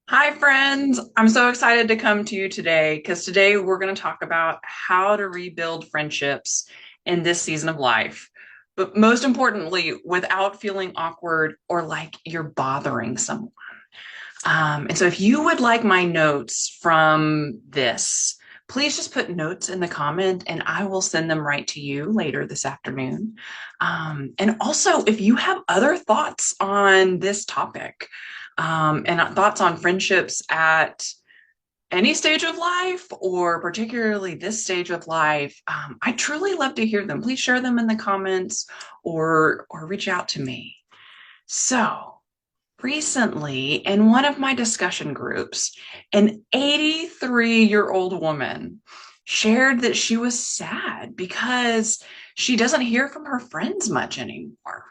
Hi, friends. I'm so excited to come to you today because today we're going to talk about how to rebuild friendships in this season of life. But most importantly, without feeling awkward or like you're bothering someone. And so if you would like my notes from this, please just put notes in the comment and I will send them right to you later this afternoon. And also, if you have other thoughts on this topic, and thoughts on friendships at any stage of life, or particularly this stage of life, I truly love to hear them. Please share them in the comments or reach out to me. So, recently, in one of my discussion groups, an 83-year-old woman shared that she was sad because she doesn't hear from her friends much anymore.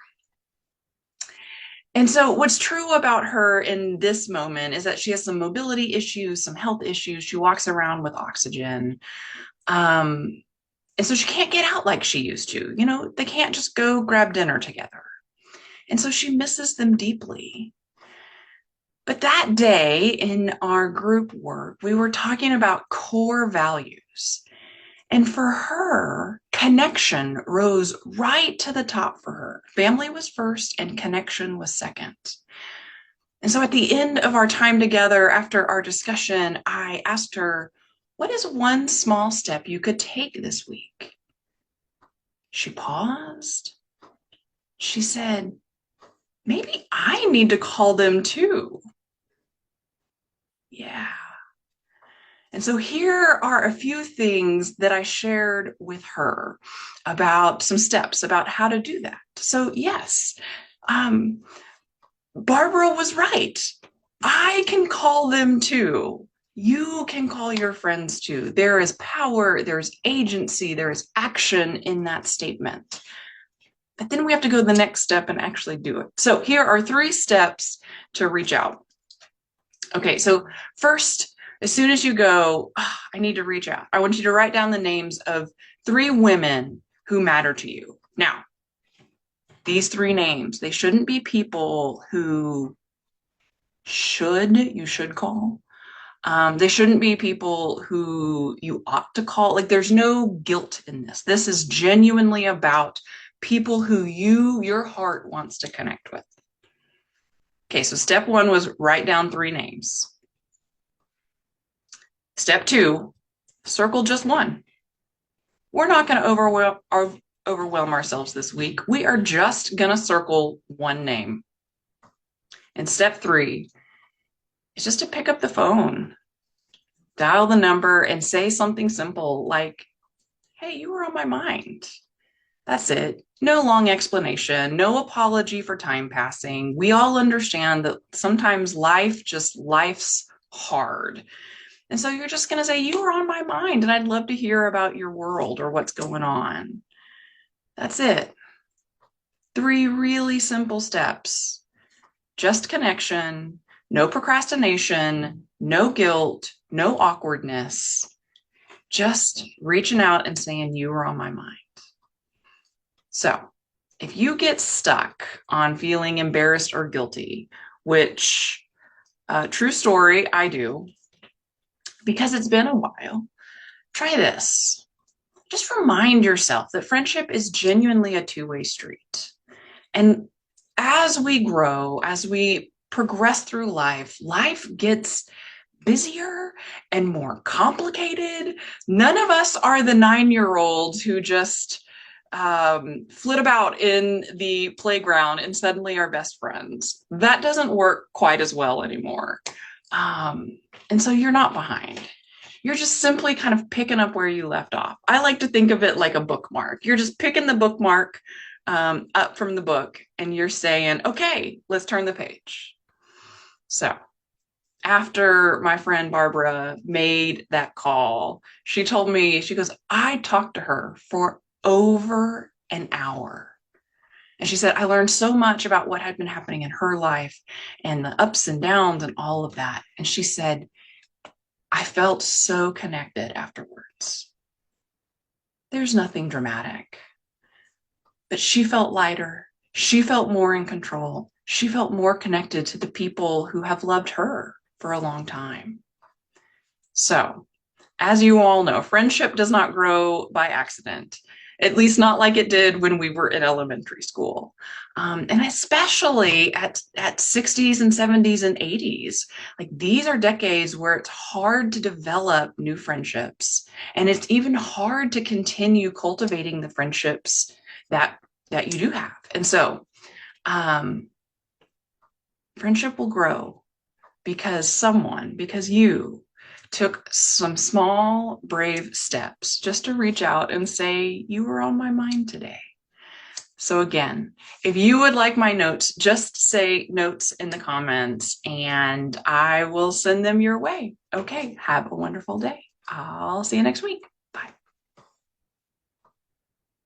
And so, what's true about her in this moment is that she has some mobility issues, some health issues. She walks around with oxygen. Um, and so, she can't get out like she used to. They can't just go grab dinner together. And so, she misses them deeply. But that day in our group work, we were talking about core values. And for her, connection rose right to the top for her. Family was first and connection was second. And so at the end of our time together, after our discussion, I asked her, what is one small step you could take this week? She paused. She said, maybe I need to call them too. Yeah. And so here are a few things that I shared with her about some steps about how to do that. So, yes, um, Barbara was right. I can call them too. You can call your friends too. There is power, there's agency, there is action in that statement. But then we have to go the next step and actually do it. So here are 3 steps to reach out. Okay, so first, as soon as you go, oh, I need to reach out, I want you to write down the names of 3 women who matter to you. Now, these 3 names, they shouldn't be people who you should call. They shouldn't be people who you ought to call. Like, there's no guilt in this. This is genuinely about people who your heart wants to connect with. Okay, so step 1 was write down 3 names. Step 2, circle just one. We're not going to overwhelm ourselves this week. We are just going to circle one name. And step 3 is just to pick up the phone, dial the number, and say something simple like, hey, you were on my mind. That's it. No long explanation, no apology for time passing. We all understand that sometimes life's hard. And so you're just going to say, you were on my mind, and I'd love to hear about your world or what's going on. That's it. 3 really simple steps. Just connection, no procrastination, no guilt, no awkwardness. Just reaching out and saying, you were on my mind. So if you get stuck on feeling embarrassed or guilty, which, true story, I do, because it's been a while, try this. Just remind yourself that friendship is genuinely a 2-way street. And as we grow, as we progress through life gets busier and more complicated. None of us are the 9-year-olds who just flit about in the playground and suddenly are best friends. That doesn't work quite as well anymore. And so you're not behind. You're just simply kind of picking up where you left off. I like to think of it like a bookmark. You're just picking the bookmark up from the book and you're saying, okay, let's turn the page. So after my friend Barbara made that call, she told me, she goes, I talked to her for over an hour. And she said, I learned so much about what had been happening in her life and the ups and downs and all of that. And she said, I felt so connected afterwards. There's nothing dramatic, but she felt lighter. She felt more in control. She felt more connected to the people who have loved her for a long time. So, as you all know, friendship does not grow by accident, at least not like it did when we were in elementary school. And especially at 60s and 70s and 80s, like these are decades where it's hard to develop new friendships. And it's even hard to continue cultivating the friendships that you do have. And so um, friendship will grow because you took some small, brave steps just to reach out and say, you were on my mind today. So again, if you would like my notes, just say notes in the comments and I will send them your way. Okay, have a wonderful day. I'll see you next week.